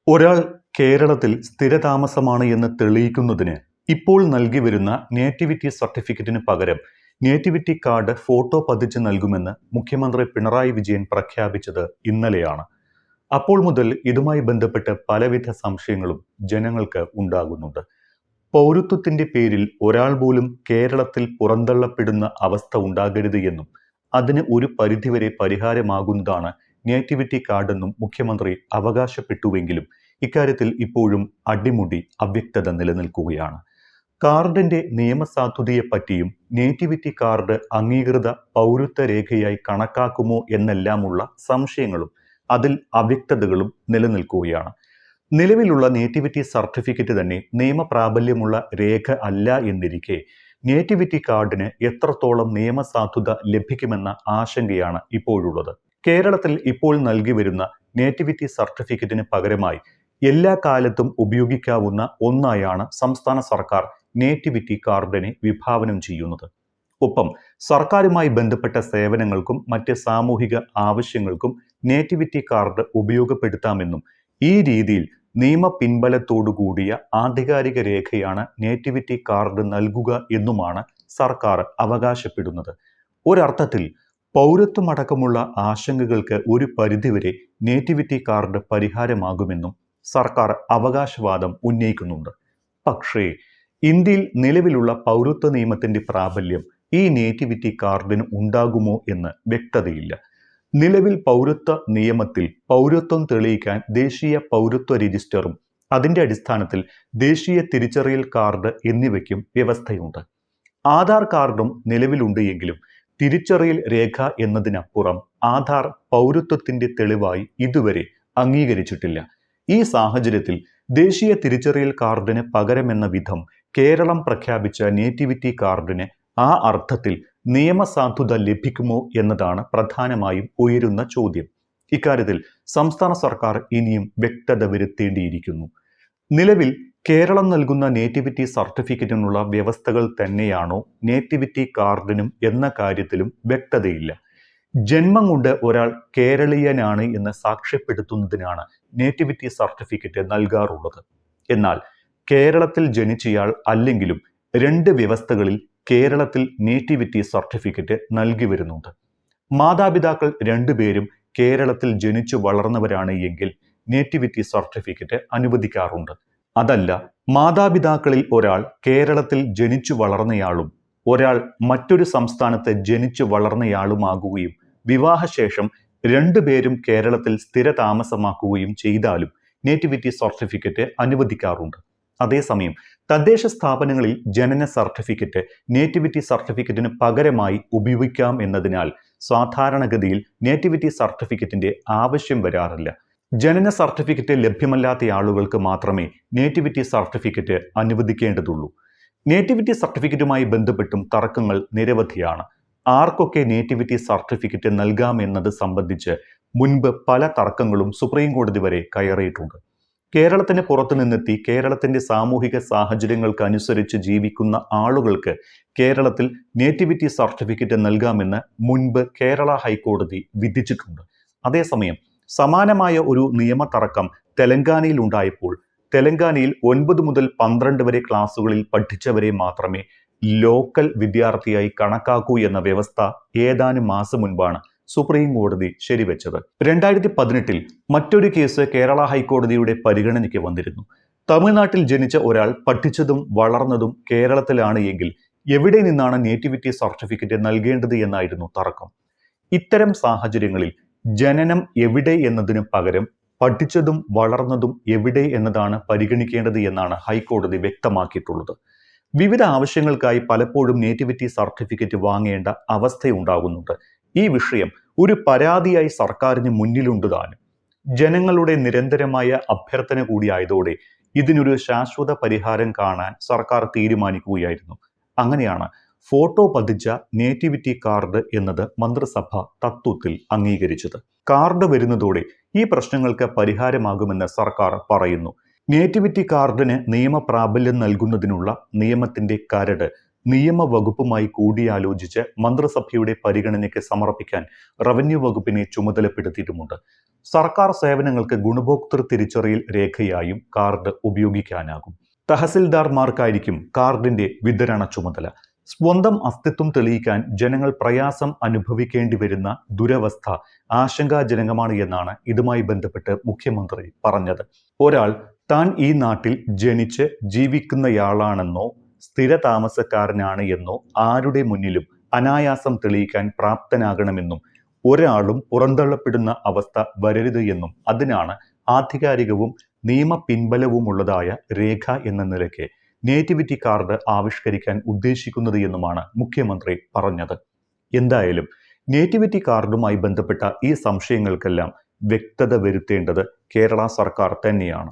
ഒരാൾ കേരളത്തിൽ സ്ഥിരതാമസമാണ് എന്ന് തെളിയിക്കുന്നതിന് ഇപ്പോൾ നൽകി വരുന്ന നേറ്റിവിറ്റി സർട്ടിഫിക്കറ്റിന് പകരം നേറ്റിവിറ്റി കാർഡ് ഫോട്ടോ പതിച്ച് നൽകുമെന്ന് മുഖ്യമന്ത്രി പിണറായി വിജയൻ പ്രഖ്യാപിച്ചത് ഇന്നലെയാണ്. അപ്പോൾ മുതൽ ഇതുമായി ബന്ധപ്പെട്ട് പലവിധ സംശയങ്ങളും ജനങ്ങൾക്ക് ഉണ്ടാകുന്നുണ്ട്. പൗരത്വത്തിന്റെ പേരിൽ ഒരാൾ പോലും കേരളത്തിൽ പുറന്തള്ളപ്പെടുന്ന അവസ്ഥ ഉണ്ടാകരുത് എന്നും അതിന് ഒരു പരിധിവരെ പരിഹാരമാകുന്നതാണ് നേറ്റിവിറ്റി കാർഡെന്നും മുഖ്യമന്ത്രി അവകാശപ്പെട്ടുവെങ്കിലും ഇക്കാര്യത്തിൽ ഇപ്പോഴും അടിമുടി അവ്യക്തത നിലനിൽക്കുകയാണ്. കാർഡിന്റെ നിയമസാധുതയെപ്പറ്റിയും നേറ്റിവിറ്റി കാർഡ് അംഗീകൃത പൗരത്വ രേഖയായി കണക്കാക്കുമോ എന്നെല്ലാമുള്ള സംശയങ്ങളും അതിൽ അവ്യക്തതകളും നിലനിൽക്കുകയാണ്. നിലവിലുള്ള നേറ്റിവിറ്റി സർട്ടിഫിക്കറ്റ് തന്നെ നിയമപ്രാബല്യമുള്ള രേഖ അല്ല എന്നിരിക്കെ നേറ്റിവിറ്റി കാർഡിന് എത്രത്തോളം നിയമസാധുത ലഭിക്കുമെന്ന ആശങ്കയാണ് ഇപ്പോഴുള്ളത്. കേരളത്തിൽ ഇപ്പോൾ നൽകി വരുന്ന നേറ്റിവിറ്റി സർട്ടിഫിക്കറ്റിന് പകരമായി എല്ലാ കാലത്തും ഉപയോഗിക്കാവുന്ന ഒന്നായാണ് സംസ്ഥാന സർക്കാർ നേറ്റിവിറ്റി കാർഡിനെ വിഭാവനം ചെയ്യുന്നത്. ഒപ്പം സർക്കാരുമായി ബന്ധപ്പെട്ട സേവനങ്ങൾക്കും മറ്റ് സാമൂഹിക ആവശ്യങ്ങൾക്കും നേറ്റിവിറ്റി കാർഡ് ഉപയോഗപ്പെടുത്താമെന്നും ഈ രീതിയിൽ നിയമ പിൻബലത്തോടുകൂടിയ ആധികാരിക രേഖയാണ് നേറ്റിവിറ്റി കാർഡ് നൽകുക എന്നുമാണ് സർക്കാർ അവകാശപ്പെടുന്നത്. ഒരർത്ഥത്തിൽ പൗരത്വമടക്കമുള്ള ആശങ്കകൾക്ക് ഒരു പരിധിവരെ നേറ്റിവിറ്റി കാർഡ് പരിഹാരമാകുമെന്നും സർക്കാർ അവകാശവാദം ഉന്നയിക്കുന്നുണ്ട്. പക്ഷേ ഇന്ത്യയിൽ നിലവിലുള്ള പൗരത്വ നിയമത്തിന്റെ പ്രാബല്യം ഈ നേറ്റിവിറ്റി കാർഡിന് ഉണ്ടാകുമോ എന്ന് വ്യക്തതയില്ല. നിലവിൽ പൗരത്വ നിയമത്തിൽ പൗരത്വം തെളിയിക്കാൻ ദേശീയ പൗരത്വ രജിസ്റ്ററും അതിന്റെ അടിസ്ഥാനത്തിൽ ദേശീയ തിരിച്ചറിയൽ കാർഡ് എന്നിവയ്ക്കും വ്യവസ്ഥയുണ്ട്. ആധാർ കാർഡും നിലവിലുണ്ട് എങ്കിലും തിരിച്ചറിയൽ രേഖ എന്നതിനപ്പുറം ആധാർ പൗരത്വത്തിന്റെ തെളിവായി ഇതുവരെ അംഗീകരിച്ചിട്ടില്ല. ഈ സാഹചര്യത്തിൽ ദേശീയ തിരിച്ചറിയൽ കാർഡിന് പകരമെന്ന വിധം കേരളം പ്രഖ്യാപിച്ച നേറ്റിവിറ്റി കാർഡിന് ആ അർത്ഥത്തിൽ നിയമസാധുത ലഭിക്കുമോ എന്നതാണ് പ്രധാനമായും ഉയരുന്ന ചോദ്യം. ഇക്കാര്യത്തിൽ സംസ്ഥാന സർക്കാർ ഇനിയും വ്യക്തത വരുത്തേണ്ടിയിരിക്കുന്നു. നിലവിൽ കേരളം നൽകുന്ന നേറ്റിവിറ്റി സർട്ടിഫിക്കറ്റിനുള്ള വ്യവസ്ഥകൾ തന്നെയാണോ നേറ്റിവിറ്റി കാർഡിനും എന്ന കാര്യത്തിലും വ്യക്തതയില്ല. ജന്മം കൊണ്ട് ഒരാൾ കേരളീയനാണ് എന്ന് സാക്ഷ്യപ്പെടുത്തുന്നതിനാണ് നേറ്റിവിറ്റി സർട്ടിഫിക്കറ്റ് നൽകാറുള്ളത്. എന്നാൽ കേരളത്തിൽ ജനിച്ചയാൾ അല്ലെങ്കിലും 2 വ്യവസ്ഥകളിൽ കേരളത്തിൽ നേറ്റിവിറ്റി സർട്ടിഫിക്കറ്റ് നൽകി വരുന്നുണ്ട്. മാതാപിതാക്കൾ 2 പേരും കേരളത്തിൽ ജനിച്ചു വളർന്നവരാണ് എങ്കിൽ നേറ്റിവിറ്റി സർട്ടിഫിക്കറ്റ് അനുവദിക്കാറുണ്ട്. അതല്ല, മാതാപിതാക്കളിൽ ഒരാൾ കേരളത്തിൽ ജനിച്ചു വളർന്നയാളും ഒരാൾ മറ്റൊരു സംസ്ഥാനത്ത് ജനിച്ചു വളർന്നയാളുമാകുകയും വിവാഹശേഷം 2 പേരും കേരളത്തിൽ സ്ഥിരതാമസമാക്കുകയും ചെയ്താലും നേറ്റിവിറ്റി സർട്ടിഫിക്കറ്റ് അനുവദിക്കാറുണ്ട്. അതേസമയം തദ്ദേശ സ്ഥാപനങ്ങളിൽ ജനന സർട്ടിഫിക്കറ്റ് നേറ്റിവിറ്റി സർട്ടിഫിക്കറ്റിന് പകരമായി ഉപയോഗിക്കാം എന്നതിനാൽ സാധാരണഗതിയിൽ നേറ്റിവിറ്റി സർട്ടിഫിക്കറ്റിന്റെ ആവശ്യം വരാറില്ല. ജനന സർട്ടിഫിക്കറ്റ് ലഭ്യമല്ലാത്ത ആളുകൾക്ക് മാത്രമേ നേറ്റിവിറ്റി സർട്ടിഫിക്കറ്റ് അനുവദിക്കേണ്ടതുള്ളൂ. നേറ്റിവിറ്റി സർട്ടിഫിക്കറ്റുമായി ബന്ധപ്പെട്ടും തർക്കങ്ങൾ നിരവധിയാണ്. ആർക്കൊക്കെ നേറ്റിവിറ്റി സർട്ടിഫിക്കറ്റ് നൽകാം എന്നത് സംബന്ധിച്ച് മുൻപ് പല തർക്കങ്ങളും സുപ്രീം കോടതി വരെ കയറിയിട്ടുണ്ട്. കേരളത്തിന് പുറത്തു നിന്നെത്തി കേരളത്തിന്റെ സാമൂഹിക സാഹചര്യങ്ങൾക്കനുസരിച്ച് ജീവിക്കുന്ന ആളുകൾക്ക് കേരളത്തിൽ നേറ്റിവിറ്റി സർട്ടിഫിക്കറ്റ് നൽകാമെന്ന് മുൻപ് കേരള ഹൈക്കോടതി വിധിച്ചിട്ടുണ്ട്. അതേസമയം സമാനമായ ഒരു നിയമ തർക്കം തെലങ്കാനയിൽ ഉണ്ടായപ്പോൾ തെലങ്കാനയിൽ 9 മുതൽ 12 വരെ ക്ലാസ്സുകളിൽ പഠിച്ചവരെ മാത്രമേ ലോക്കൽ വിദ്യാർത്ഥിയായി കണക്കാക്കൂ എന്ന വ്യവസ്ഥ ഏതാനും മാസം മുൻപാണ് സുപ്രീം കോടതി ശരിവെച്ചത്. 2018 മറ്റൊരു കേസ് കേരള ഹൈക്കോടതിയുടെ പരിഗണനയ്ക്ക് വന്നിരുന്നു. തമിഴ്നാട്ടിൽ ജനിച്ച ഒരാൾ പഠിച്ചതും വളർന്നതും കേരളത്തിലാണ് എങ്കിൽ എവിടെ നിന്നാണ് നേറ്റിവിറ്റി സർട്ടിഫിക്കറ്റ് നൽകേണ്ടത് എന്നായിരുന്നു തർക്കം. ഇത്തരം സാഹചര്യങ്ങളിൽ ജനനം എവിടെ എന്നതിനു പകരം പഠിച്ചതും വളർന്നതും എവിടെ എന്നതാണ് പരിഗണിക്കേണ്ടത് എന്നാണ് ഹൈക്കോടതി വ്യക്തമാക്കിയിട്ടുള്ളത്. വിവിധ ആവശ്യങ്ങൾക്കായി പലപ്പോഴും നേറ്റിവിറ്റി സർട്ടിഫിക്കറ്റ് വാങ്ങേണ്ട അവസ്ഥയുണ്ടാകുന്നുണ്ട്. ഈ വിഷയം ഒരു പരാതിയായി സർക്കാരിന് മുന്നിലുണ്ട് താനും. ജനങ്ങളുടെ നിരന്തരമായ അഭ്യർത്ഥന കൂടിയായതോടെ ഇതിനൊരു ശാശ്വത പരിഹാരം കാണാൻ സർക്കാർ തീരുമാനിക്കുകയായിരുന്നു. അങ്ങനെയാണ് ഫോട്ടോ പതിച്ച നേറ്റിവിറ്റി കാർഡ് എന്നത് മന്ത്രിസഭ തത്വത്തിൽ അംഗീകരിച്ചത്. കാർഡ് വരുന്നതോടെ ഈ പ്രശ്നങ്ങൾക്ക് പരിഹാരമാകുമെന്ന് സർക്കാർ പറയുന്നു. നേറ്റിവിറ്റി കാർഡിന് നിയമപ്രാബല്യം നൽകുന്നതിനുള്ള നിയമത്തിന്റെ കരട് നിയമവകുപ്പുമായി കൂടിയാലോചിച്ച് മന്ത്രിസഭയുടെ പരിഗണനയ്ക്ക് സമർപ്പിക്കാൻ റവന്യൂ വകുപ്പിനെ ചുമതലപ്പെടുത്തിയിട്ടുമുണ്ട്. സർക്കാർ സേവനങ്ങൾക്ക് ഗുണഭോക്തൃ തിരിച്ചറിയൽ രേഖയായും കാർഡ് ഉപയോഗിക്കാനാകും. തഹസിൽദാർമാർക്കായിരിക്കും കാർഡിന്റെ വിതരണ ചുമതല. സ്വന്തം അസ്തിത്വം തെളിയിക്കാൻ ജനങ്ങൾ പ്രയാസം അനുഭവിക്കേണ്ടി വരുന്ന ദുരവസ്ഥ ആശങ്കാജനകമാണ് എന്നാണ് ഇതുമായി ബന്ധപ്പെട്ട് മുഖ്യമന്ത്രി പറഞ്ഞത്. ഒരാൾ താൻ ഈ നാട്ടിൽ ജനിച്ച് ജീവിക്കുന്നയാളാണെന്നോ സ്ഥിരതാമസക്കാരനാണ് എന്നോ ആരുടെ മുന്നിലും അനായാസം തെളിയിക്കാൻ പ്രാപ്തനാകണമെന്നും ഒരാളും പുറന്തള്ളപ്പെടുന്ന അവസ്ഥ വരരുത് എന്നും അതിനാണ് ആധികാരികവും നിയമ പിൻബലവുമുള്ളതായ രേഖ എന്ന നിലയ്ക്ക് നേറ്റിവിറ്റി കാർഡ് ആവിഷ്കരിക്കാൻ ഉദ്ദേശിക്കുന്നത് എന്നുമാണ് മുഖ്യമന്ത്രി പറഞ്ഞത്. എന്തായാലും നേറ്റിവിറ്റി കാർഡുമായി ബന്ധപ്പെട്ട ഈ സംശയങ്ങൾക്കെല്ലാം വ്യക്തത വരുത്തേണ്ടത് കേരള സർക്കാർ തന്നെയാണ്.